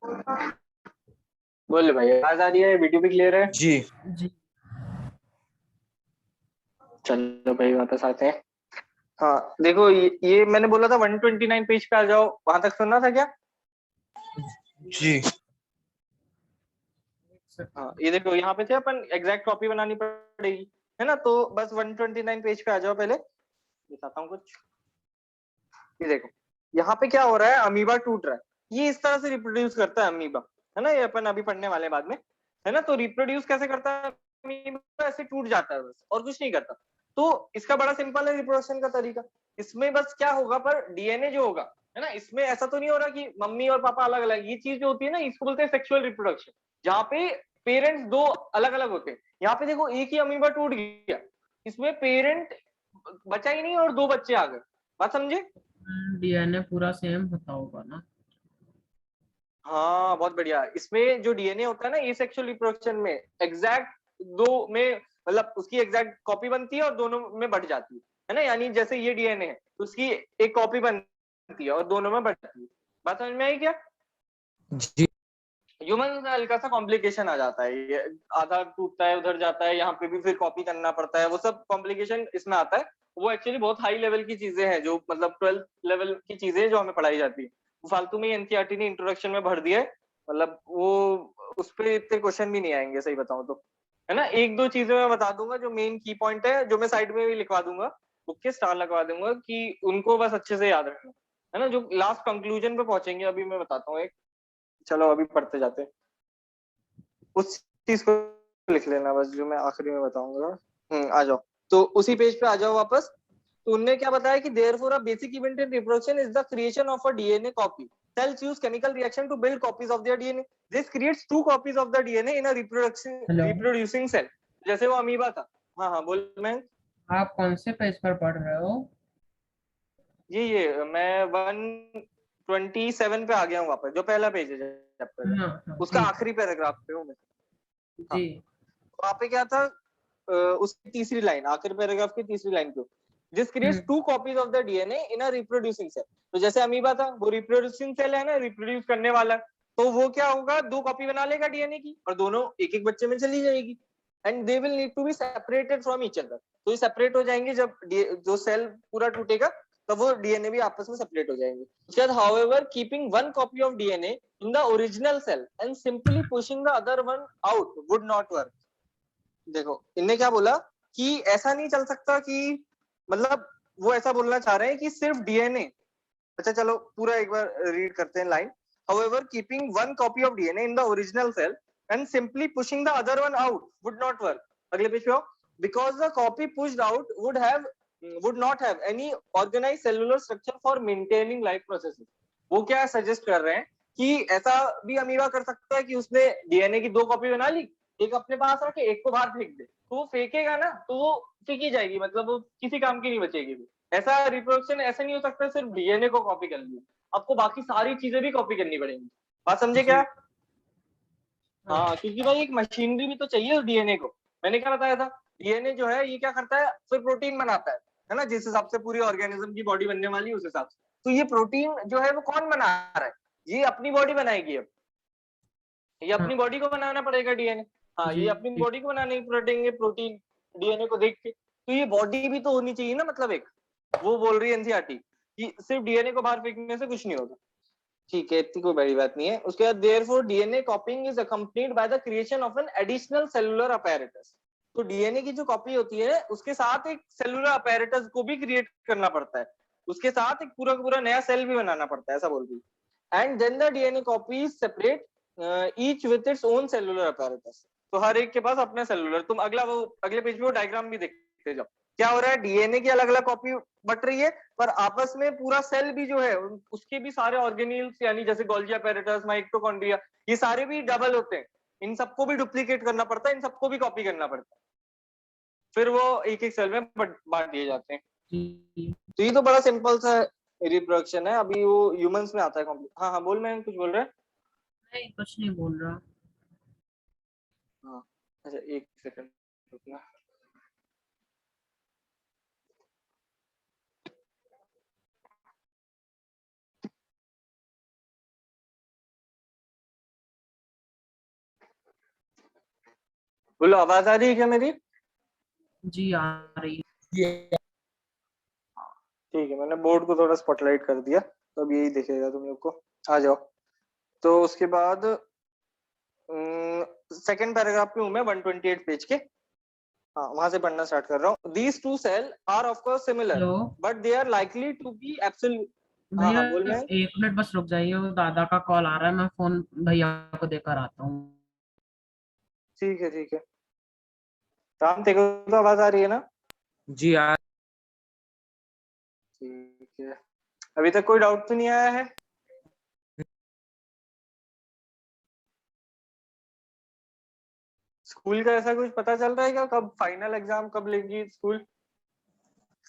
बोल भाई, आवाज आ रही है? वीडियो भी क्लियर है? जी। जी। चलो भाई वापस आते हैं। हाँ देखो, ये मैंने बोला था 129 पेज पे आ जाओ, वहां तक सुनना था क्या? जी। हाँ ये देखो, यहाँ पे थे अपन, एग्जैक्ट कॉपी बनानी पड़ेगी, है ना? तो बस 129 पेज पे आ जाओ। पहले दिखाता हूँ कुछ। ये देखो, यहाँ पे क्या हो रहा है, अमीबा टूट रहा है। ये इस तरह से रिप्रोड्यूस करता है अमीबा, है ना? ये अपन अभी पढ़ने वाले हैं बाद में, है ना? तो रिप्रोड्यूस कैसे करता है अमीबा? ऐसे टूट जाता है बस, और कुछ नहीं करता। तो इसका बड़ा सिंपल है रिप्रोडक्शन का तरीका। इसमें बस क्या होगा, पर डीएनए जो होगा, है ना, इसमें ऐसा तो नहीं हो रहा कि मम्मी और पापा अलग अलग। ये चीज जो होती है ना, इसको बोलते हैं सेक्सुअल रिप्रोडक्शन, जहाँ पे पेरेंट्स दो अलग अलग होते हैं। यहाँ पे देखो, एक ही अमीबा टूट गया, इसमें पेरेंट बचा ही नहीं और दो बच्चे आ गए। बात समझे? डीएनए पूरा सेम होता होगा ना? हाँ बहुत बढ़िया। इसमें जो डीएनए होता है ना, ये सेक्सुअल रिप्रोडक्शन में एग्जैक्ट दो में, मतलब उसकी एग्जैक्ट कॉपी बनती है और दोनों में बढ़ जाती है ना? यानी जैसे ये डीएनए है, तो उसकी एक कॉपी बनती है और दोनों में बढ़ जाती है। बात समझ में आई क्या? जी। ह्यूमन में हल्का सा कॉम्प्लिकेशन आ जाता है, ये आधा टूटता है, उधर जाता है, यहाँ पे भी फिर कॉपी करना पड़ता है, वो सब कॉम्प्लिकेशन इसमें आता है। वो एक्चुअली बहुत हाई लेवल की चीजें हैं, जो मतलब 12th लेवल की चीजें जो हमें पढ़ाई जाती है। फालतू में एनसीईआरटी ने इंट्रोडक्शन में भर दिया है, मतलब वो उस पर इतने क्वेश्चन भी नहीं आएंगे, सही बताऊं तो, है ना? एक दो चीजें मैं बता दूंगा जो मेन की पॉइंट है, जो मैं साइड में भी लिखवा दूंगा, बुक के स्टार लगवा दूंगा, कि उनको बस अच्छे से याद रखना, है ना? जो लास्ट कंक्लूजन पे पहुंचेंगे अभी मैं बताता हूँ एक। चलो अभी पढ़ते जाते हैं। उस चीज को लिख लेना बस, जो मैं आखिरी में बताऊंगा। आ जाओ। तो उसी पेज पे आ जाओ वापस। तो उनने क्या बताया कि therefore a basic event in reproduction is the creation of a DNA copy. Cells use chemical reaction to build copies of their DNA. This creates two copies of the DNA in a hello. reproducing cell. जैसे वो amoeba था। हाँ हाँ बोल मैं। आप कौन से पेज पर पढ़ रहे हो? ये मैं 127 पे आ गया हूँ वापस, जो पहला पेज है चैप्टर का, हाँ हाँ, उसका ठीक है। आखिरी पैराग्राफ पे हूँ मैं। हाँ, जी। वहां पे क्या था, उसकी तीसरी लाइन, आखिरी पैराग्राफ की तीसरी लाइन पे, this creates hmm. Two copies of the DNA in a reproducing cell. तो जैसे अमीबा था, वो रिप्रोड्यूसिंग सेल है ना, रिप्रोड्यूस करने वाला, तो वो क्या होगा, दो कॉपी बना लेगा डीएनए की, और दोनों एक एक बच्चे में चली जाएगी, and they will need to be separated from each other. तो ये सेपरेट हो जाएंगे जब जो सेल पूरा टूटेगा, तब वो डीएनए भी आपस में सेपरेट हो जाएंगे। उसके बाद however keeping one copy of DNA in the original cell and simply pushing the other one out would not work. देखो इनने क्या बोला, कि ऐसा नहीं चल सकता कि, मतलब वो ऐसा बोलना चाह रहे हैं कि सिर्फ डीएनए। अच्छा चलो पूरा एक बार रीड करते हैं line. However, keeping one copy of DNA in the original cell and simply pushing the other one out would not work. अगले पेज पे आओ। Because the copy pushed out would not have any organized cellular structure for maintaining life processes. वो क्या suggest कर रहे हैं, कि ऐसा भी अमीबा कर सकता है कि उसने डीएनए की दो कॉपी बना ली, एक अपने पास रखे, एक को बाहर फेंक दे, तो वो फेंकेगा ना, तो वो फेंकी जाएगी, मतलब वो किसी काम की नहीं बचेगी। ऐसा रिप्रोडक्शन ऐसे नहीं हो सकता सिर्फ डीएनए को कॉपी कर लिया, आपको बाकी सारी चीजें भी कॉपी करनी पड़ेंगी। बात समझे क्या? जी। हाँ। हाँ, क्योंकि भाई एक मशीनरी भी तो चाहिए उस डीएनए को। मैंने क्या बताया था, डीएनए जो है ये क्या करता है, फिर प्रोटीन बनाता है ना, जिस हिसाब से पूरी ऑर्गेनिज्म की बॉडी बनने वाली है उस हिसाब से। तो ये प्रोटीन जो है वो कौन बना रहा है, ये अपनी बॉडी बनाएगी अब। ये हाँ। अपनी बॉडी को बनाना पड़ेगा डीएनए। हाँ, जी। ये अपनी बॉडी को बनाने पड़ेंगे प्रोटीन, डीएनए को देख के। तो ये बॉडी भी तो होनी चाहिए ना, मतलब एक, वो बोल रही है एनसीईआरटी कि सिर्फ डीएनए को बाहर फेंकने से कुछ नहीं होगा। ठीक है, इतनी कोई बड़ी बात नहीं है। उसके बाद therefore DNA कॉपिंग is accompanied by the creation of an additional cellular apparatus. तो डीएनए की जो कॉपी होती है उसके साथ एक सेलुलर अपैरेटस को भी क्रिएट करना पड़ता है, उसके साथ एक पूरा पूरा नया सेल भी बनाना पड़ता है, ऐसा बोल रही है। And then the DNA copy is separate each with its own cellular apparatus. तो हर एक के पास अपना सेलुलर, तुम अगला वो अगले पेज पे वो डायग्राम भी देखते जाओ। क्या हो रहा है, डीएनए की अलग अलग कॉपी बट रही है, पर आपस में पूरा सेल भी जो है उसके भी सारे ऑर्गेनील्स, यानी जैसे गोल्जी अपैरेटस, माइटोकॉन्ड्रिया, ये सारे भी डबल होते हैं। इन सबको भी डुप्लीकेट करना पड़ता है, इन सबको भी कॉपी करना पड़ता है, फिर वो एक एक सेल में बांट दिए जाते हैं। जी। तो ये तो बड़ा सिंपल सा रिप्रोडक्शन है। अभी वो ह्यूमंस में आता है कॉम्प्लीट। हाँ हाँ बोल, मैं कुछ बोल रहा है। नहीं, कुछ नहीं बोल रहा। हाँ, अच्छा एक सेकंड रुकना। बोलो आवाज आ रही है क्या मेरी? जी आ रही है। ये ठीक है, मैंने बोर्ड को थोड़ा स्पॉटलाइट कर दिया तो अब यही दिखेगा तुम लोग को। आ जाओ। तो उसके बाद सेकंड पैराग्राफ पे हूं मैं 128 पेज के। हाँ, वहां से पढ़ना स्टार्ट कर रहा हूँ। These two cell are of course similar hello but they are likely to be absolute. हाँ भैया, हाँ बोल मैं। 1 मिनट बस रुक जाइए, वो दादा का कॉल आ रहा है, मैं फोन भैया को देकर आता हूँ। ठीक है ठीक है। राम तेरे को तो आवाज आ रही है ना? जी आ ठीक है। अभी तक कोई डाउट तो नहीं आया है? स्कूल का ऐसा कुछ पता चल रहा है क्या, कब फाइनल एग्जाम कब लेगी स्कूल?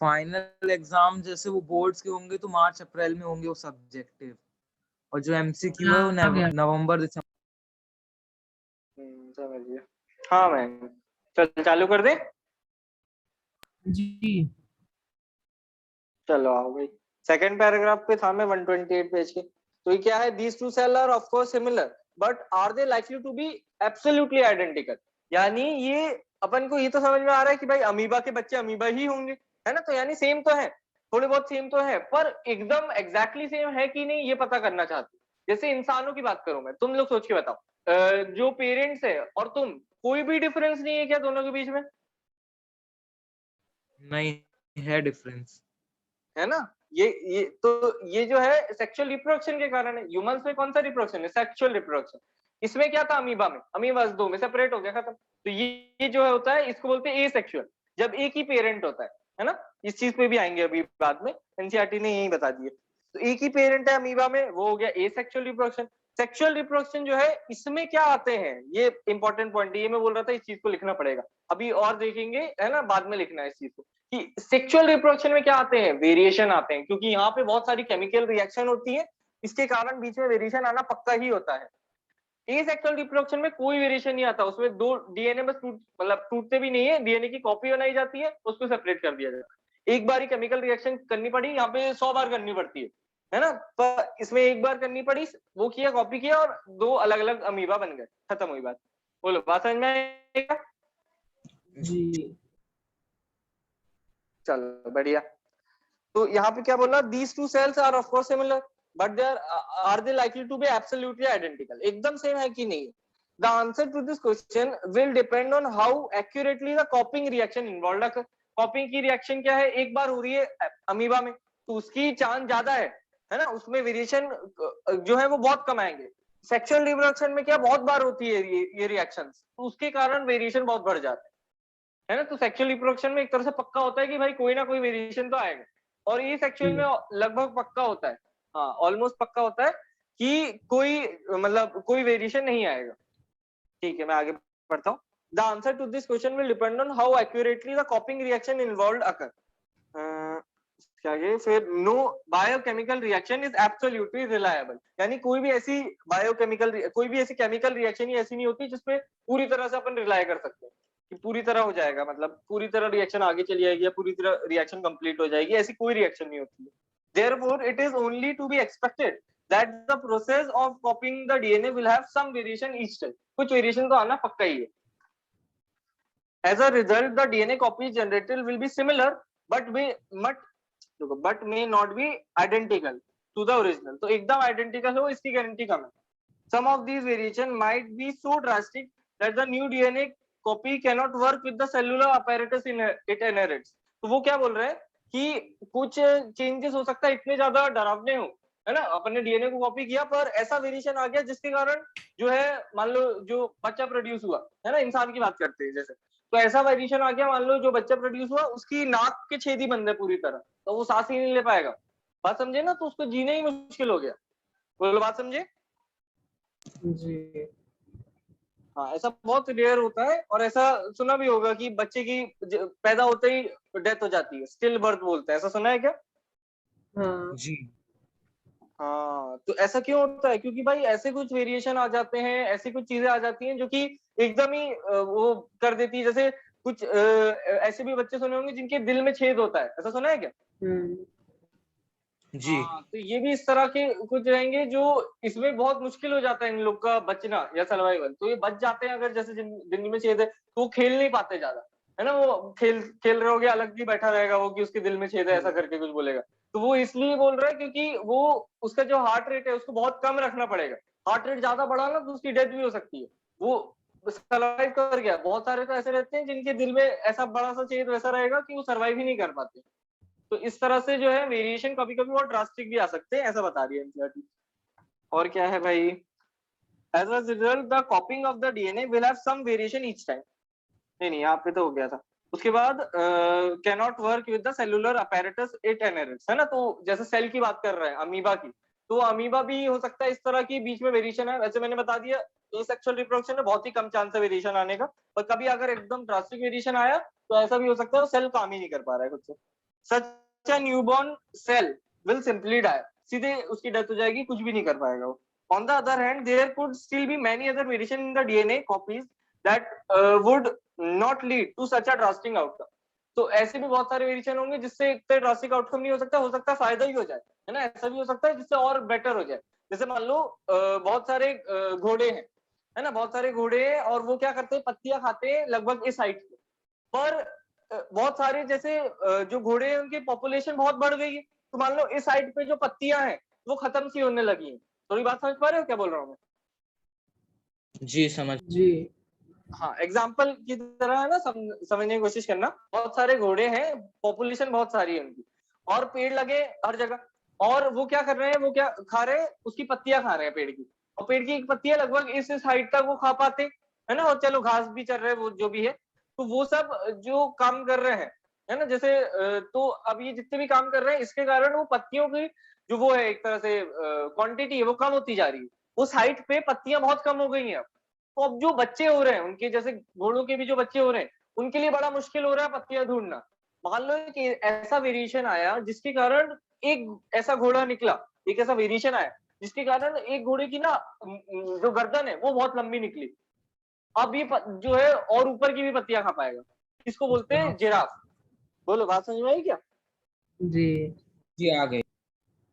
फाइनल एग्जाम जैसे वो बोर्ड्स के होंगे तो मार्च अप्रैल में होंगे वो सब्जेक्टिव, और जो एमसीक्यू है वो आ गया। नवंबर दिसंबर। समझ गया। हाँ मैं चल चालू कर दे। जी चलो आओ भाई। सेकंड पैराग्राफ पे था मैं 128 पेज के। तो ये क्या है, these two cell are of course similar but are they likely to be absolutely identical. यानी ये अपन को ये तो समझ में आ रहा है कि भाई अमीबा के बच्चे अमीबा ही होंगे, है ना, तो यानी सेम तो है, थोड़े बहुत सेम तो है, पर एकदम एग्जैक्टली सेम है कि नहीं ये पता करना चाहती हूँ। जैसे इंसानों की बात करूं मैं, तुम लोग सोच के बताओ, जो पेरेंट्स है और तुम, कोई भी डिफरेंस नहीं है क्या दोनों के बीच में? नहीं है डिफरेंस। है ना? ये तो ये जो है सेक्सुअल रिप्रोडक्शन के कारण है। ह्यूमंस में कौन सा रिप्रोडक्शन है? Sexual reproduction. इसमें क्या था अमीबा में? अमीबा दो में सेपरेट हो गया, खत्म। तो ये जो है होता है, इसको बोलते हैं एसेक्सुअल, जब एक ही पेरेंट होता है ना। इस चीज पे भी आएंगे अभी बाद में, एनसीईआरटी ने यही बता दिया। तो एक ही पेरेंट है अमीबा में, वो हो गया एसेक्सुअल रिप्रोडक्शन। सेक्सुअल रिप्रोडक्शन जो है, इसमें क्या आते हैं, ये इंपॉर्टेंट पॉइंट है, ये मैं बोल रहा था इस चीज को लिखना पड़ेगा। अभी और देखेंगे, है ना, बाद में लिखना है इस चीज को कि सेक्सुअल रिप्रोडक्शन में क्या आते हैं, वेरिएशन आते हैं, क्योंकि यहाँ पे बहुत सारी केमिकल रिएक्शन होती है, इसके कारण बीच में वेरिएशन आना पक्का ही होता है। एसेक्सुअल रिप्रोडक्शन में कोई वेरिएशन नहीं आता, उसमें दो डीएनए बस मतलब टूटते भी नहीं है, डीएनए की कॉपी बनाई जाती है, उसको सेपरेट कर दिया जाता है। एक बार ही केमिकल रिएक्शन करनी पड़ी, यहाँ पे 100 बार करनी पड़ती है ना, पर इसमें एक बार करनी पड़ी, वो किया, कॉपी किया और दो अलग अलग अमीबा बन गए, खत्म हुई बात। बोलो बात समझ में आएगा? जी चलो बढ़िया। तो यहाँ पे क्या बोला, these two cells are of course similar but they are they likely to be absolutely identical. एकदम सेम है कि नहीं? The answer to this question will depend on how accurately the कॉपिंग reaction involve. Copying की reaction क्या है, एक बार हो रही है अमीबा में तो उसकी चांस ज्यादा है ना, उसमें वेरिएशन जो है वो बहुत कम आएंगे। सेक्सुअल रिप्रोडक्शन में क्या बहुत बार होती है ये रिएक्शन, तो उसके कारण वेरिएशन बहुत बढ़ जाता है ना। तो सेक्सुअल रिप्रोडक्शन में एक तरह से पक्का होता है कि भाई कोई ना कोई वेरिएशन तो आएगा, और ये सेक्सुअल में लगभग पक्का होता है, हाँ ऑलमोस्ट पक्का होता है कि कोई मतलब कोई वेरिएशन नहीं आएगा। ठीक है, मैं आगे पढ़ता हूँ। The answer to this question will depend on how accurately the कॉपिंग reaction involve occur. क्या ये फिर, no biochemical reaction is absolutely reliable. यानी कोई भी ऐसी बायोकेमिकल, कोई भी ऐसी केमिकल रिएक्शन ही ऐसी नहीं होती जिसपे पूरी तरह से अपन रिलाय कर सकते हैं कि पूरी तरह हो जाएगा, मतलब पूरी तरह रिएक्शन आगे चली जाएगी या पूरी तरह रिएक्शन कंप्लीट हो जाएगी, ऐसी कोई रिएक्शन नहीं होती है। Therefore, it is only to be expected that the process of copying the DNA will have some variation each time. कुछ वेरिएशन तो आना पक्का ही है। As a result, the DNA copies generated will be similar, but may not be identical to the original. तो एकदम identical हो इसकी guarantee कम है। Some of these variation might be so drastic that the new DNA copy cannot work with the cellular apparatus it inherits. तो वो क्या बोल रहे हैं कि कुछ चेंजेस हो सकता है इतने ज्यादा डरावने हो, है ना, अपन ने डीएनए को कॉपी किया पर ऐसा वेरिएशन आ गया जिसके कारण जो है, मान लो जो बच्चा प्रोड्यूस हुआ, है ना, इंसान की बात करते हैं जैसे, तो ऐसा वेरिएशन आ गया, मान लो जो बच्चा प्रोड्यूस हुआ उसकी नाक के छेद ही बंद है पूरी तरह, तो वो सांस ही नहीं ले पाएगा। बात समझे ना, तो उसको जीना ही मुश्किल हो गया। बोलो बात समझे? जी हाँ, ऐसा बहुत रेयर होता है, और ऐसा सुना भी होगा कि बच्चे की पैदा होते ही डेथ हो जाती है, स्टिल बर्थ बोलते हैं, ऐसा सुना है क्या? हाँ जी हाँ, तो ऐसा क्यों होता है? क्योंकि भाई ऐसे कुछ वेरिएशन आ जाते हैं, ऐसी कुछ चीजें आ जाती हैं जो कि एकदम ही वो कर देती है। जैसे कुछ ऐसे भी बच्चे सुने होंगे जिनके दिल में छेद होता है, ऐसा सुना है क्या? हम्म जी हाँ, तो ये भी इस तरह के कुछ रहेंगे जो इसमें बहुत मुश्किल हो जाता है इन लोग का बचना या सर्वाइवल। तो ये बच जाते हैं अगर जैसे दिन में छेद है तो वो खेल नहीं पाते ज्यादा, है ना। वो खेल खेल रहे होगे अलग ही बैठा रहेगा वो कि उसके दिल में छेद है ऐसा करके कुछ बोलेगा। तो वो इसलिए बोल रहा है क्योंकि वो उसका जो हार्ट रेट है उसको बहुत कम रखना पड़ेगा। हार्ट रेट ज्यादा बढ़ा ना तो उसकी डेथ भी हो सकती है। वो सर्वाइव कर गया। बहुत सारे तो ऐसे रहते हैं जिनके दिल में ऐसा बड़ा सा छेद वैसा रहेगा कि वो सर्वाइव ही नहीं कर पाते। तो इस तरह से जो है वेरिएशन कभी-कभी बहुत ड्रास्टिक भी आ सकते हैं, ऐसा बता रही है एनसीईआरटी। और क्या है भाई, as a result the copying of the DNA will have some variation each time. नहीं यहाँ पे तो हो गया था। उसके बाद can not work with the cellular apparatus it inherits, है ना। तो जैसे सेल की बात कर रहे हैं अमीबा की, तो अमीबा भी हो सकता है इस तरह की बीच में वेरिएशन है। वैसे मैंने बता दिया एसेक्सुअल रिप्रोडक्शन में बहुत ही कम चांस है वेरिएशन आने का, पर कभी अगर एकदम ड्रास्टिक वेरिएशन आया तो ऐसा भी हो सकता है सेल काम ही नहीं कर पा रहा है खुद से। Such a newborn cell will simply die, सीधे उसकी डेथ हो जाएगी, कुछ भी नहीं कर पाएगा वो। On the other hand, there could still be many other variation in the DNA copies that would not lead to such a drastic outcome. तो ऐसे भी बहुत सारे वेरिएशन होंगे जिससे इतने ड्रास्टिक आउटकम नहीं हो सकता है फायदा ही हो जाए, है ना। ऐसा भी हो सकता है जिससे और बेटर हो जाए। जैसे मान लो बहुत सारे घोड़े हैं, है ना। बहुत सारे घोड़े हैं और वो क्या करते हैं, पत्तियां खाते हैं लगभग इस हाइट पे। पर बहुत सारे जैसे जो घोड़े हैं उनकी पॉपुलेशन बहुत बढ़ गई है, तो मान लो इस साइड पे जो पत्तियां हैं वो खत्म सी होने लगी हैं। थोड़ी बात समझ पा रहे हो क्या बोल रहा हूँ मैं? जी समझ। जी हाँ, एग्जाम्पल की तरह है ना, समझने की कोशिश करना। बहुत सारे घोड़े हैं, पॉपुलेशन बहुत सारी है उनकी, और पेड़ लगे हर जगह, और वो क्या कर रहे हैं, वो क्या खा रहे हैं, उसकी पत्तियां खा रहे हैं पेड़ की। और पेड़ की पत्तियां लगभग इस हाइट तक वो खा पाते, है ना। और चलो घास भी चल रहे हैं, वो जो भी है। तो वो सब जो काम कर रहे हैं, है ना, जैसे तो अब ये जितने भी काम कर रहे हैं इसके कारण वो पत्तियों की जो वो है एक तरह से क्वांटिटी है वो कम होती जा रही है। उस हाइट पे पत्तियां बहुत कम हो गई हैं अब। तो अब जो बच्चे हो रहे हैं उनके, जैसे घोड़ों के भी जो बच्चे हो रहे हैं, उनके लिए बड़ा मुश्किल हो रहा है पत्तियां ढूंढना। मान लो कि ऐसा वेरिएशन आया जिसके कारण एक ऐसा घोड़ा निकला, एक ऐसा वेरिएशन आया जिसके कारण एक घोड़े की ना जो गर्दन है वो बहुत लंबी निकली। अब ये जो है और ऊपर की भी पत्तियां खा पाएगा। इसको बोलते हैं जिराफ। बोलो, बात समझ में आई क्या? जी जी आ गए।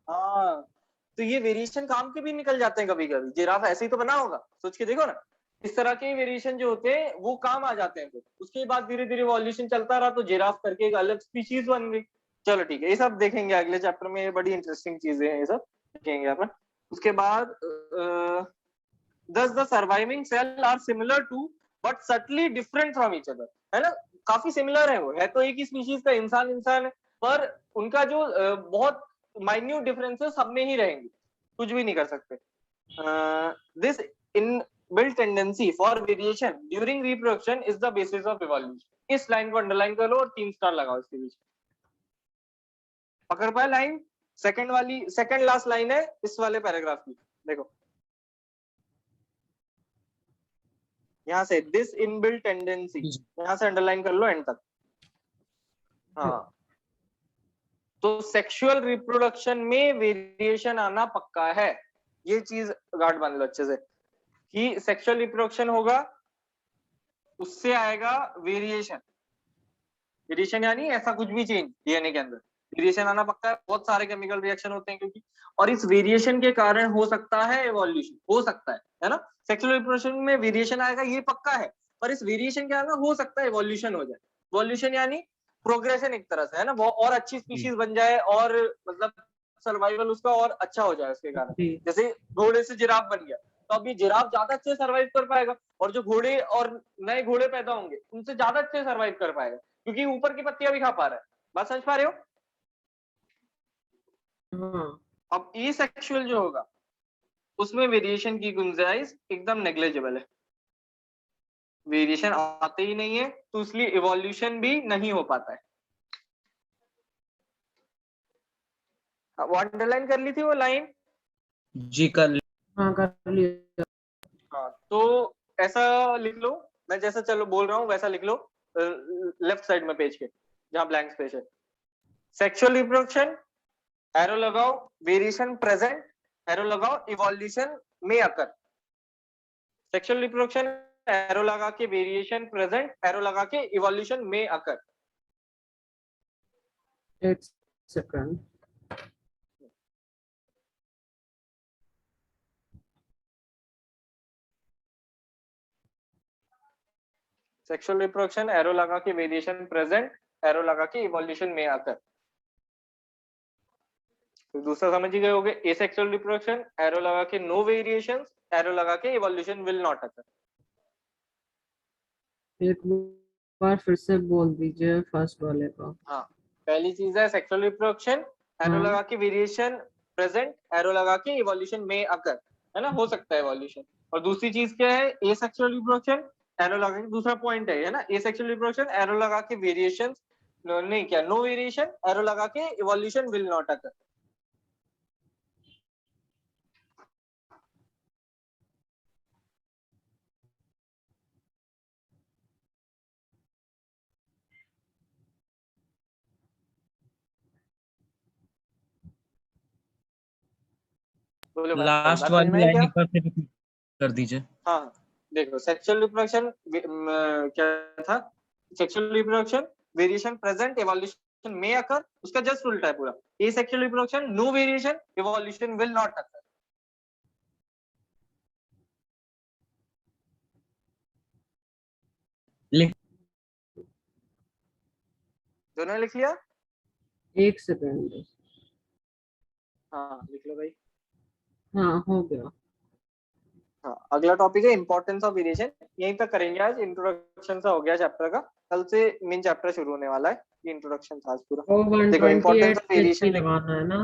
हाँ, तो ये वेरिएशन काम के भी निकल जाते हैं कभी कभी। जिराफ ऐसे ही तो बना होगा, सोच के देखो ना। इस तरह के वेरिएशन जो होते हैं वो काम आ जाते हैं। तो उसके बाद धीरे धीरे इवोल्यूशन चलता रहा तो जिराफ करके एक अलग स्पीशीज बन गई। चलो ठीक है, ये सब देखेंगे अगले चैप्टर में, ये बड़ी इंटरेस्टिंग चीजें हैं, ये सब देखेंगे अपन। उसके बाद thus the surviving cell are similar to but subtly different from each other, है ना। काफी सिमिलर है, वो है तो एक ही स्पीशीज का, इंसान इंसान है, पर उनका जो बहुत माइन्यूट डिफरेंसेस सब में ही रहेंगे, कुछ भी नहीं कर सकते। This inbuilt tendency for variation during reproduction is the basis of evolution. इस लाइन को अंडरलाइन कर लो और 3 स्टार लगाओ इसके बीच। पकड़ पाए लाइन? सेकंड वाली, सेकंड लास्ट लाइन है इस वाले पैराग्राफ की, देखो यहाँ से, दिस इनबिल्ट टेंडेंसी, यहाँ से अंडरलाइन कर लो एंड तक। हाँ, तो सेक्सुअल रिप्रोडक्शन में वेरिएशन आना पक्का है, ये चीज गार्ड बांध लो अच्छे से, कि सेक्सुअल रिप्रोडक्शन होगा उससे आएगा वेरिएशन। वेरिएशन यानी ऐसा कुछ भी चेंज डीएनए के अंदर, वेरिएशन आना पक्का है। बहुत सारे केमिकल रिएक्शन होते हैं क्योंकि, और इस वेरिएशन के कारण हो सकता है एवोल्यूशन, हो सकता है ना। सेक्सुअल रिप्रोडक्शन में वेरिएशन आएगा ये पक्का है, पर इस वेरिएशन के कारण हो सकता है एवोल्यूशन हो जाए। एवोल्यूशन यानी प्रोग्रेशन एक तरह से, है ना, वो और अच्छी स्पीशीज बन जाए, और मतलब सर्वाइवल उसका और अच्छा हो जाए उसके कारण। जी जैसे घोड़े से जिराफ बन गया तो अब ये जिराफ ज्यादा अच्छे सर्वाइव कर पाएगा, और जो घोड़े और नए घोड़े पैदा होंगे उनसे ज्यादा अच्छे सर्वाइव कर पाएगा, क्योंकि ऊपर की पत्तियां भी खा पा रहा है। बात समझ पा रहे हो? हाँ अब ई सेक्सुअल जो होगा उसमें वेरिएशन की गुंजाइश एकदम नेग्लिजिबल है, वेरिएशन आते ही नहीं है, तो इसलिए इवोल्यूशन भी नहीं हो पाता है। वो अंडरलाइन कर ली थी वो लाइन? जी कर हाँ कर लिया। हाँ, तो ऐसा लिख लो, मैं जैसा चलो बोल रहा हूँ वैसा लिख लो लेफ्ट साइड में पेज के, जहां ब्लैंक स्पेस है। सेक्सुअल रिप्रोडक्शन एरो लगाओ, वेरिएशन प्रेजेंट एरो लगाओ, इवोल्यूशन में अकर। सेक्सुअल रिप्रोडक्शन एरो लगा के, वेरिएशन प्रेजेंट एरो लगा के, इवोल्यूशन में अकर। एक सेकंड। सेक्सुअल रिप्रोडक्शन एरो लगा के वेरिएशन प्रेजेंट, एरो लगा के इवोल्यूशन में आकर। तो दूसरा समझ ही गए होगे, एसेक्सुअल रिप्रोडक्शन एरो लगा के नो वेरिएशंस, एरो लगा के इवोल्यूशन विल नॉट अकर। एक बार फिर से बोल दीजिए फर्स्ट वाले का। हाँ, पहली चीज है सेक्सुअल रिप्रोडक्शन एरो हाँ। लगा के वेरिएशन प्रेजेंट, एरो लगा के इवोल्यूशन में अकर, है ना, हो सकता है इवोल्यूशन। और दूसरी चीज क्या है, एसेक्सुअल रिप्रोडक्शन एरो लगा के, दूसरा पॉइंट है ना, एसेक्सुअल रिप्रोडक्शन एरो लगा के वेरिएशन नहीं, क्या नो वेरिएशन, एरो लगा के इवोल्यूशन विल नॉट अकर। बोलो भाई, लास्ट बात समझ वाली में आई लाइन क्या? एक बार फिर रिपीट कर दीजिए। हाँ, देखो सेक्सुअल रिप्रोडक्शन क्या था, sexual reproduction variation present, evolution में अकर, उसका जस्ट उल्टा है पूरा। Asexual reproduction no variation, evolution will not occur. लिख दोनों लिख लिया? एक सेकंड। हाँ लिख लो भाई। हाँ हो गया। हाँ, अगला टॉपिक है इंपॉर्टेंस ऑफ वेरिएशन। यहीं तक करेंगे आज, इंट्रोडक्शन सा हो गया चैप्टर का, कल से मेन चैप्टर शुरू होने वाला है। ये इंट्रोडक्शन था आज पूरा। वो देखो इंपॉर्टेंस 128 ऑफ पेज की वेरिएशन, लगाना है ना,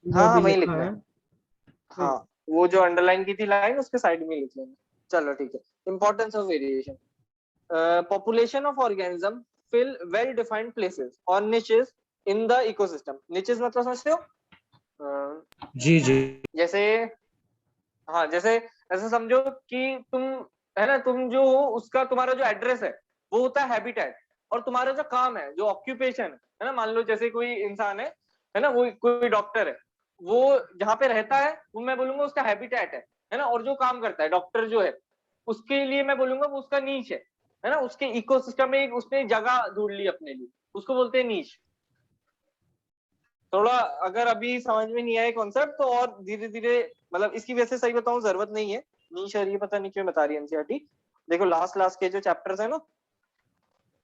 जो हाँ हाँ अभी वही लिखा लिखना है। है। हाँ, वो जो अंडरलाइन की थी लाइन उसके साइड में लिख लेंगे। चलो ठीक है। Importance of variation, population of organism fill well defined places or niches in the ecosystem। niches मतलब समझते हो? जी जी। जैसे, हाँ जैसे ऐसे समझो कि तुम, है ना, तुम जो हो उसका तुम्हारा जो एड्रेस है वो होता है हैबिटेट, और तुम्हारा जो काम है, जो ऑक्यूपेशन है ना, मान लो जैसे कोई इंसान है ना, वो कोई डॉक्टर है, वो जहाँ पे रहता है वो मैं बोलूंगा उसका हैबिटेट है ना, और जो काम करता है डॉक्टर जो है उसके लिए मैं बोलूंगा वो उसका नीच है ना, उसके इकोसिस्टम में उसने जगह ढूंढ ली अपने लिए, उसको बोलते हैं नीच। थोड़ा अगर अभी समझ में नहीं आए कॉन्सेप्ट तो और धीरे धीरे, मतलब इसकी वैसे सही बताऊं जरूरत नहीं है, नीच है ये पता नहीं क्यों बता रही है एनसीईआरटी। देखो लास्ट लास्ट के जो चैप्टर्स है ना,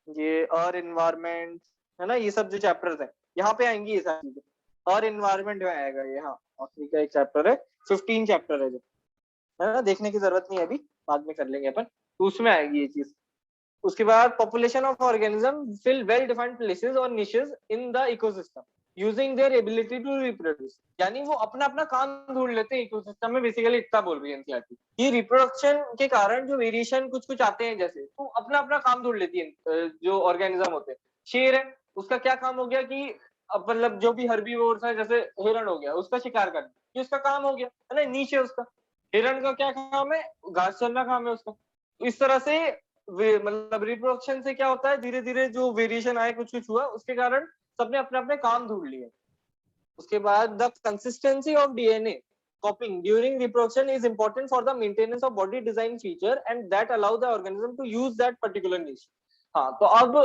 ये अर्थ एनवायरनमेंट है ना, ये सब जो चैप्टर्स है यहाँ पे आएंगी ये सारी चीजें। अर्थ एनवायरनमेंट में आएगा ये, हाँ आखिरी का एक चैप्टर है, 15 चैप्टर है जो, है ना, देखने की जरूरत नहीं है अभी, बाद में कर लेंगे अपन, तो उसमें आएगी ये चीज। उसके बाद population of organism fill well defined places और niches in the ecosystem using their ability to reproduce. यानी वो अपना अपना काम ढूंढ लेते हैं इकोसिस्टम में, बेसिकली इतना बोल रही है एनसीईआरटी। ये रिप्रोडक्शन के कारण जो वेरिएशन कुछ कुछ आते हैं, जैसे तो अपना अपना काम ढूंढ लेती है जो ऑर्गेनिज्म होते हैं। शेर है, उसका क्या काम हो गया कि मतलब जो भी हर्बीवोर्स है, जैसे हिरण हो गया, उसका शिकार करना, ये उसका काम हो गया, है ना, नीचे उसका। हिरण का क्या काम है, घास चरना काम है उसका। इस तरह से मतलब रिप्रोडक्शन से क्या होता है, धीरे धीरे जो वेरिएशन आए, कुछ कुछ हुआ, उसके कारण सबने अपने अपने काम ढूंढ लिए। उसके बाद the consistency of DNA copying during reproduction is important for the maintenance of body design feature and that allow the organism to use that particular niche. हाँ, तो अब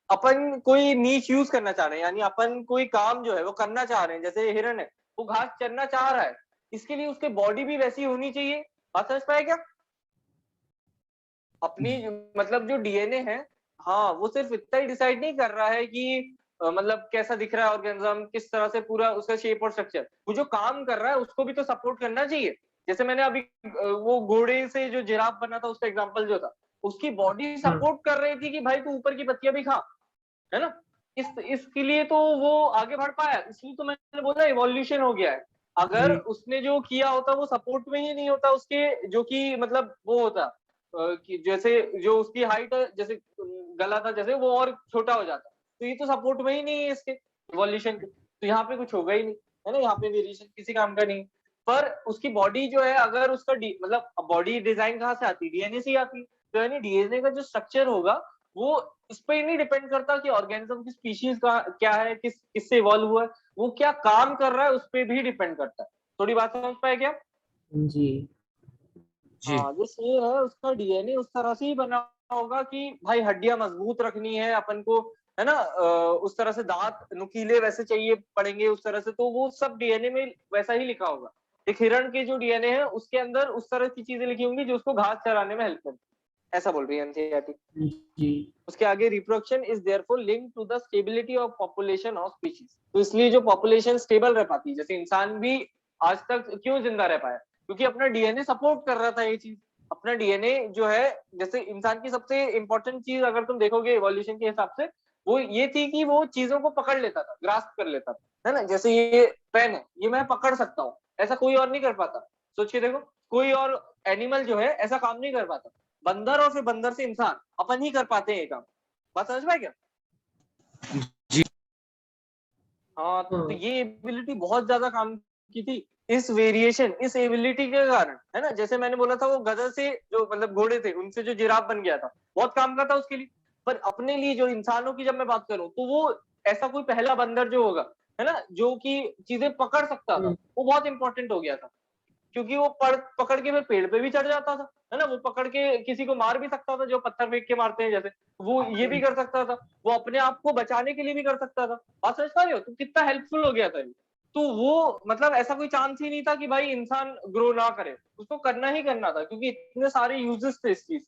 अपन कोई नीच यूज करना चाह रहे हैं, यानी अपन कोई काम जो है वो करना चाह रहे हैं, जैसे हिरण है वो घास चरना चाह रहा है, इसके लिए उसके बॉडी भी वैसी होनी चाहिए। बात समझ पाए क्या? अपनी मतलब जो डीएनए है, हाँ वो सिर्फ इतना ही डिसाइड नहीं कर रहा है कि मतलब कैसा दिख रहा है ऑर्गेनिज्म, किस तरह से पूरा उसका शेप और स्ट्रक्चर, वो जो काम कर रहा है उसको भी तो सपोर्ट करना चाहिए। जैसे मैंने अभी वो घोड़े से जो जिराफ बना था उसका एग्जांपल जो था, उसकी बॉडी हाँ। सपोर्ट कर रही थी कि भाई तू ऊपर की पत्तियां भी खा, है ना। इसके लिए तो वो आगे बढ़ पाया, इसलिए तो मैंने बोला इवोल्यूशन हो गया है। अगर जी। उसने जो किया होता वो सपोर्ट में ही नहीं होता उसके, जो कि मतलब वो होता कि जैसे जो उसकी हाइट जैसे गला था जैसे वो और छोटा हो जाता, तो ये तो सपोर्ट में ही नहीं है इसके इवोल्यूशन के, तो यहाँ पे कुछ होगा ही नहीं, है ना, यहाँ पे वेरिएशन किसी काम का नहीं। पर उसकी बॉडी जो है, अगर उसका मतलब बॉडी डिजाइन कहाँ से आती है, डीएनए से ही आती है, तो यानी डीएनए का जो स्ट्रक्चर होगा वो इस पे ही नहीं डिपेंड करता कि ऑर्गेनिज्म की स्पीशीज का क्या है, किससे इवॉल्व हुआ है, वो क्या काम कर रहा है उस पे भी डिपेंड करता है। थोड़ी बात समझ पाए क्या? जी। जी। हाँ, जो शेर है उसका डीएनए उस तरह से ही बना होगा कि भाई हड्डियां मजबूत रखनी है अपन को, है ना, उस तरह से दांत नुकीले वैसे चाहिए पड़ेंगे उस तरह से, तो वो सब डीएनए में वैसा ही लिखा होगा। एक हिरण के जो डीएनए है उसके अंदर उस तरह की चीजें लिखी होंगी जो उसको घास चराने में हेल्प करती ऐसा बोल रही है एनसीईआरटी। जी। उसके आगे reproduction is therefore linked to the stability of population of species. तो इसलिए जो पॉपुलेशन स्टेबल रह पाती है, जैसे इंसान भी आज तक क्यों जिंदा रह पाया, क्योंकि अपना डीएनए सपोर्ट कर रहा था ये चीज। अपना डीएनए जो है, जैसे इंसान की सबसे इंपॉर्टेंट चीज अगर तुम देखोगे इवोल्यूशन के हिसाब से, वो ये थी कि वो चीजों को पकड़ लेता था, ग्रास्प कर लेता था, है ना। जैसे ये पेन है, ये मैं पकड़ सकता हूँ, ऐसा कोई और नहीं कर पाता। सोच के देखो, कोई और एनिमल जो है ऐसा काम नहीं कर पाता। बंदर और फिर बंदर से इंसान, अपन ही कर पाते हैं ये काम। बात समझ पाए क्या? जी। हाँ, तो ये एबिलिटी बहुत ज्यादा काम की थी इस वेरिएशन, इस एबिलिटी के कारण, है ना। जैसे मैंने बोला था वो गधे से जो मतलब घोड़े थे, उनसे जो जिराफ बन गया था, बहुत काम का था उसके लिए। पर अपने लिए जो इंसानों की जब मैं बात करूं, तो वो ऐसा कोई पहला बंदर जो होगा, है ना, जो कि चीजें पकड़ सकता था, वो बहुत इंपॉर्टेंट हो गया था। क्योंकि वो पकड़ के फिर पेड़ पे भी चढ़ जाता था, है ना। वो पकड़ के किसी को मार भी सकता था, जो पत्थर फेंक के मारते हैं जैसे, वो ये भी कर सकता था। वो अपने आप को बचाने के लिए भी कर सकता था। बात समझ पा रहे हो? तो कितना हेल्पफुल हो गया था ये। तो वो मतलब ऐसा कोई चांस ही नहीं था कि भाई इंसान ग्रो ना करे, उसको करना ही करना था, क्योंकि इतने सारे यूजेस थे इस चीज।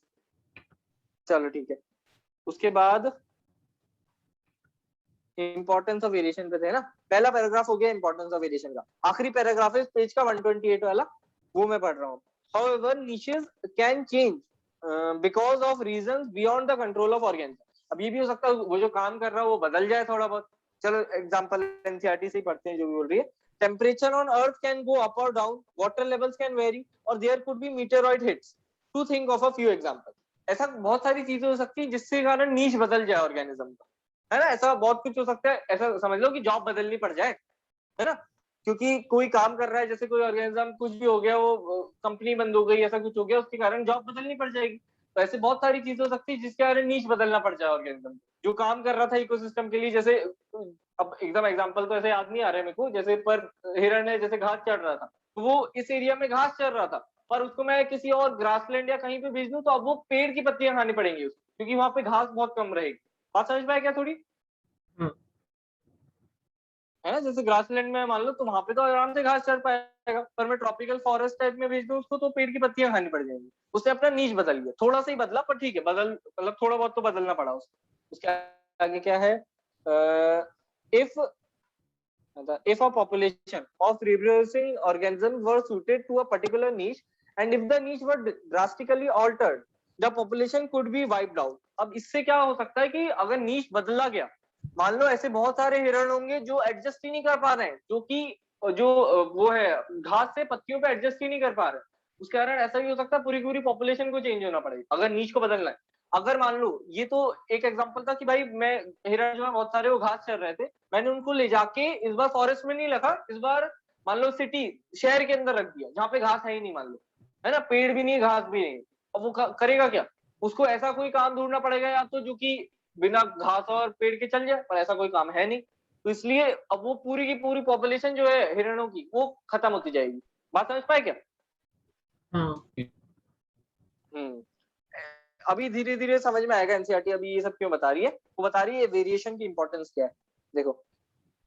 चलो ठीक है। उसके बाद इंपॉर्टेंस ऑफ वेरिएशन पे थे ना। पहला पैराग्राफ हो गया इंपॉर्टेंस ऑफ वेरिएशन का। आखिरी पैराग्राफ है इस पेज का 128 वाला, वो मैं पढ़ रहा हूँ। However, niches can change because of reasons beyond the control of organisms. अब ये भी हो सकता है वो जो काम कर रहा है वो बदल जाए थोड़ा बहुत। चलो एग्जांपल एनसीईआरटी से ही पढ़ते हैं जो भी बोल रही है। Temperature on earth can go up और down, water levels can vary, और there could be meteoroid hits, to think of a few example. ऐसा बहुत सारी चीजें हो सकती है जिससे कारण नीच बदल जाए ऑर्गेनिज्म का, है ना। ऐसा बहुत कुछ हो सकता है। ऐसा समझ लो कि जॉब बदलनी पड़ जाए, है ना, क्योंकि कोई काम कर रहा है, जैसे कोई ऑर्गेनिज्म कुछ भी हो गया, वो कंपनी बंद हो गई, ऐसा कुछ हो गया, उसके कारण जॉब बदलनी पड़ जाएगी। तो ऐसे बहुत सारी चीजें हो सकती है जिसके कारण नीच बदलना पड़ जाए ऑर्गेनिज्म। जो काम कर रहा था इकोसिस्टम के लिए, जैसे अब एकदम एग्जांपल तो ऐसे याद नहीं आ रहा है मेरे को, जैसे पर हिरण है, जैसे घास चढ़ रहा था, तो वो इस एरिया में घास चढ़ रहा था, पर उसको मैं किसी और ग्रासलैंड या कहीं पे भेज दूं, तो अब वो पेड़ की पत्तियां खानी पड़ेंगी उसको, क्योंकि वहां पे घास बहुत कम रहेगी। बात समझ पाए क्या थोड़ी? है ना। जैसे ग्रासलैंड में मान लो, तो वहां पे तो आराम से घास चढ़ पाएगा, पर मैं ट्रॉपिकल फॉरेस्ट टाइप में भेज दूं उसको, तो पेड़ की पत्तियां खानी पड़ जाएंगी। उसने अपना नीच बदल लिया, थोड़ा सा ही बदला, पर ठीक है, बदल मतलब थोड़ा बहुत तो बदलना पड़ा उसको। उसके आगे क्या है? if a population of reproducing organisms were suited to a particular niche, and if the niche were drastically altered, the population could be wiped out. अब इससे क्या हो सकता है कि अगर नीच बदला गया, मान लो ऐसे बहुत सारे हिरण होंगे जो एडजस्ट ही नहीं कर पा रहे हैं, जो वो है घास से पत्तियों पे एडजस्ट ही नहीं कर पा रहे, उसके कारण ऐसा भी हो सकता है पूरी पूरी पॉपुलेशन को चेंज होना पड़ेगा अगर नीच को बदलना है। अगर मान लो, ये तो एक एग्जांपल था कि भाई मैं हिरण जो है बहुत सारे वो घास चर रहे थे, मैंने उनको ले जाके इस बार फॉरेस्ट में नहीं रखा, इस बार मान लो सिटी शहर के अंदर रख दिया जहाँ पे घास है ही नहीं, मान लो, है ना, पेड़ भी नहीं घास भी नहीं। अब वो करेगा क्या? उसको ऐसा कोई काम ढूंढना पड़ेगा या तो जो कि बिना घास और पेड़ के चल जाए, पर ऐसा कोई काम है नहीं। तो इसलिए अब वो पूरी की पूरी पॉपुलेशन जो है हिरणों की, वो खत्म होती जाएगी। बात समझ पाए क्या? अभी धीरे धीरे समझ में आएगा एनसीईआरटी अभी ये सब क्यों बता रही है। वो बता रही है वेरिएशन की इंपॉर्टेंस क्या है। देखो,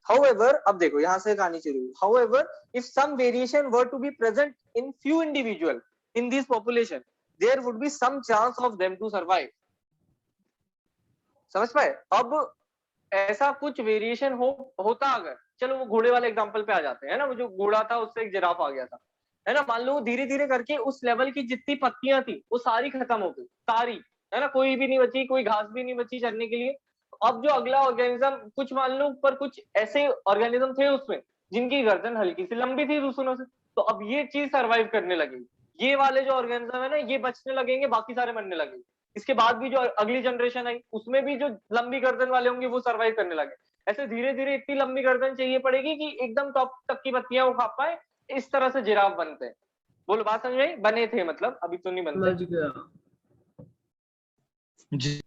however, अब देखो यहां से कहानी शुरू हुई। however, if some variation were to be present in few individual in this population, there would be some chance of them to survive. समझ पाए? अब ऐसा कुछ वेरिएशन होता अगर, चलो वो घोड़े वाले एग्जांपल पे आ जाते हैं ना, वो जो घोड़ा था उससे एक जिराफ आ गया था, है ना। मान लो धीरे धीरे करके उस लेवल की जितनी पत्तियां थी वो सारी खत्म हो गई, सारी, है ना, कोई भी नहीं बची, कोई घास भी नहीं बची चरने के लिए। अब जो अगला ऑर्गेनिज्म, कुछ मान लो पर कुछ ऐसे ऑर्गेनिज्म थे उसमें जिनकी गर्दन हल्की सी लंबी थी दूसरों से, तो अब ये चीज सर्वाइव करने लगेगी। ये वाले जो ऑर्गेनिज्म है ना, ये बचने लगेंगे, बाकी सारे मरने लगेंगे। इसके बाद भी जो अगली जनरेशन आई उसमें भी जो लंबी गर्दन वाले होंगे वो सर्वाइव करने लगे। ऐसे धीरे धीरे इतनी लंबी गर्दन चाहिए पड़ेगी कि एकदम टॉप तक की पत्तियां वो खा पाए। इस तरह से जिराफ बनते हैं। बोलो, बात समझ में आई? बने थे मतलब, अभी तो नहीं बनते, समझ गया।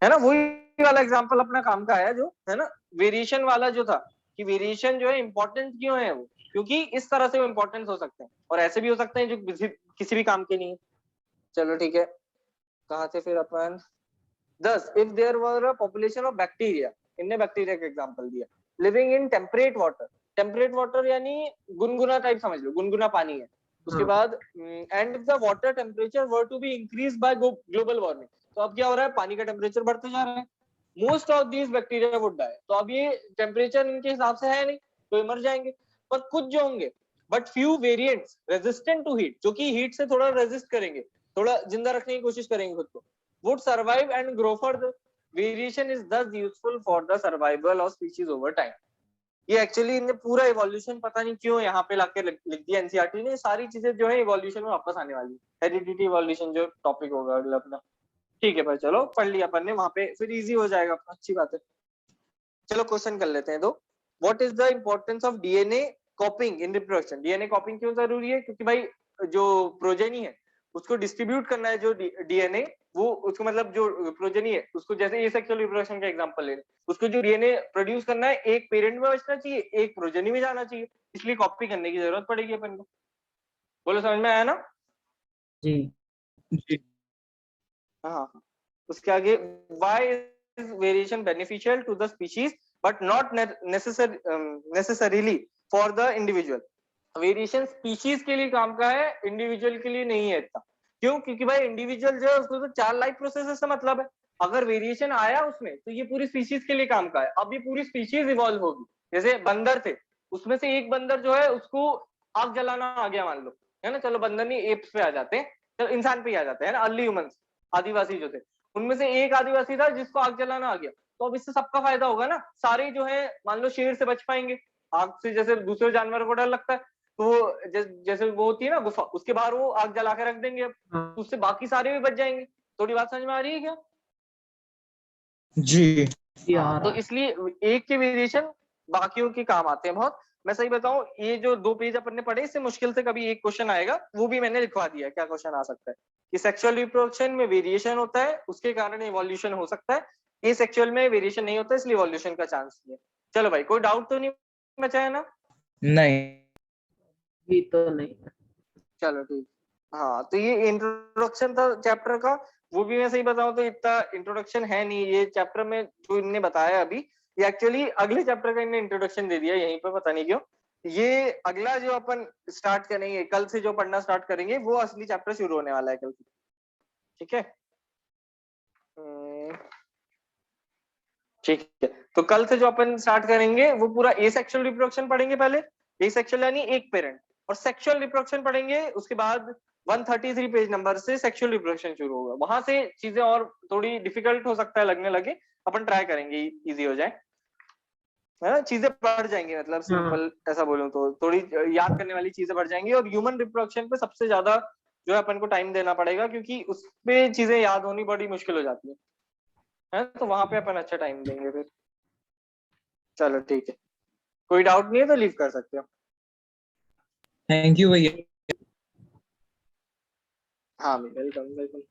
है ना। वही वाला एग्जांपल अपना काम का है, जो है ना वेरिएशन वाला जो था, कि वेरिएशन जो है इंपॉर्टेंट क्यों है वो, क्योंकि इस तरह से वो इंपॉर्टेंट हो सकते हैं, और ऐसे भी हो सकते हैं जो किसी भी काम के नहीं है। चलो ठीक है, कहाँ थे फिर अपन? 10 if there were a population of bacteria, इनने बैक्टीरिया का एग्जांपल दिया, living in temperate water. Temperate water यानी गुनगुना टाइप समझ लो, गुनगुना पानी है। उसके बाद and the water temperature were to be increase by global warming, तो अब क्या हो रहा है, पानी का टेम्परेचर बढ़ते जा रहा है, most of these bacteria would die. तो अब ये टेम्परेचर इनके हिसाब से है नहीं, तो ये मर जाएंगे। पर कुछ जो होंगे, but few variants resistant to heat, जो कि हीट से थोड़ा रेजिस्ट करेंगे, थोड़ा जिंदा रखने की कोशिश करेंगे खुद को, would survive and grow further. Variation is thus useful for the survival of species over time. ये एक्चुअली इन्हें पूरा इवोल्यूशन पता नहीं क्यों यहाँ पे लाके लिख दिया एनसीईआरटी ने, सारी चीजें जो है इवोल्यूशन में वापस आने वाली, हेरिडिटी इवोल्यूशन जो टॉपिक होगा अगला अपना। ठीक है भाई, चलो पढ़ लिया अपन ने, वहां पे फिर इजी हो जाएगा अपना, अच्छी बात है। चलो क्वेश्चन कर लेते हैं। तो what is the importance of DNA कॉपिंग in reproduction? DNA कॉपिंग क्यों जरूरी है? क्योंकि भाई जो प्रोजेनी है उसको डिस्ट्रीब्यूट करना है, जो डीएनए वो उसको मतलब जो प्रोजेनी है उसको, जैसे एसेक्सुअल रिप्रोडक्शन का एग्जांपल ले, उसको जो डीएनए प्रोड्यूस करना है एक पेरेंट में बचना चाहिए, एक प्रोजेनी में जाना चाहिए, इसलिए कॉपी करने की जरूरत पड़ेगी अपन को। बोलो समझ में आया ना? जी। जी। हाँ। उसके आगे, why is variation beneficial to the species but not necessarily for the individual? Variation species के लिए काम का है, इंडिविजुअल के लिए नहीं है इतना। क्यों? क्योंकि भाई इंडिविजुअल जो है उसको तो 4 लाइफ प्रोसेसेस से मतलब है, अगर वेरिएशन आया उसमें तो ये पूरी स्पीशीज के लिए काम का है। अब ये पूरी स्पीशीज इवॉल्व होगी। जैसे बंदर थे, उसमें से एक बंदर जो है उसको आग जलाना आ गया मान लो, है ना, चलो बंदर नहीं एप्स पे आ जाते हैं, चलो इंसान पे ही आ जाते हैं ना, अर्ली ह्यूमंस, आदिवासी जो थे, उनमें से एक आदिवासी था जिसको आग जलाना आ गया। तो अब इससे सबका फायदा होगा ना, सारे जो है मान लो शेर से बच पाएंगे आग से, जैसे दूसरे जानवरों को डर लगता है, तो जैसे वो होती है ना गुफा, उसके बाहर वो आग जला के रख देंगे, अब हाँ। उससे बाकी सारे भी बच जाएंगे। थोड़ी बात समझ में आ रही है क्या? जी। जी आ हाँ, तो रहा है। इसलिए एक के वेरिएशन बाकियों के काम आते हैं बहुत। मैं सही बताऊं, ये जो 2 पेज अपन ने पढ़े, इससे मुश्किल से कभी एक क्वेश्चन आएगा, वो भी मैंने लिखवा दिया क्या क्वेश्चन आ सकता है, कि सेक्सुअल रिप्रोडक्शन में वेरिएशन होता है, उसके कारण इवोल्यूशन हो सकता है, ये सेक्सुअल में वेरिएशन नहीं होता, इसलिए इवोल्यूशन का चांस नहीं है। चलो भाई, कोई डाउट तो नहीं बचा है ना? नहीं। भी तो नहीं है। चलो ठीक। हाँ, तो ये इंट्रोडक्शन था चैप्टर का। वो भी मैं सही बताऊं तो इतना इंट्रोडक्शन है नहीं ये चैप्टर में, जो इनने बताया अभी, ये एक्चुअली अगले चैप्टर का इनने इंट्रोडक्शन दे दिया यहीं पे, पता नहीं क्यों। ये अगला जो अपन स्टार्ट करेंगे, कल से जो पढ़ना स्टार्ट करेंगे, वो असली चैप्टर शुरू होने वाला है कल से। ठीक है। ठीक है, तो कल से जो अपन स्टार्ट करेंगे वो पूरा एसेक्सुअल रिप्रोडक्शन पढ़ेंगे पहले, एसेक्सुअल यानी एक पेरेंट, और सेक्सुअल रिप्रोडक्शन पढ़ेंगे उसके बाद। 133 पेज नंबर से सेक्सुअल रिप्रोडक्शन शुरू होगा, वहां से चीजें और थोड़ी डिफिकल्ट हो सकता है लगने लगे, अपन ट्राई करेंगे इजी हो जाए, है ना, चीजें बढ़ जाएंगी, मतलब हाँ। सिंपल ऐसा बोलूं तो थोड़ी याद करने वाली चीजें बढ़ जाएंगी। और ह्यूमन रिप्रोडक्शन पे सबसे ज्यादा जो है अपन को टाइम देना पड़ेगा, क्योंकि उस पे चीजें याद होनी बड़ी मुश्किल हो जाती है, तो वहां पे अपन अच्छा टाइम देंगे फिर। चलो ठीक है, कोई डाउट नहीं है तो लीव कर सकते हो। थैंक यू भैया। हाँ, वेलकम वेलकम।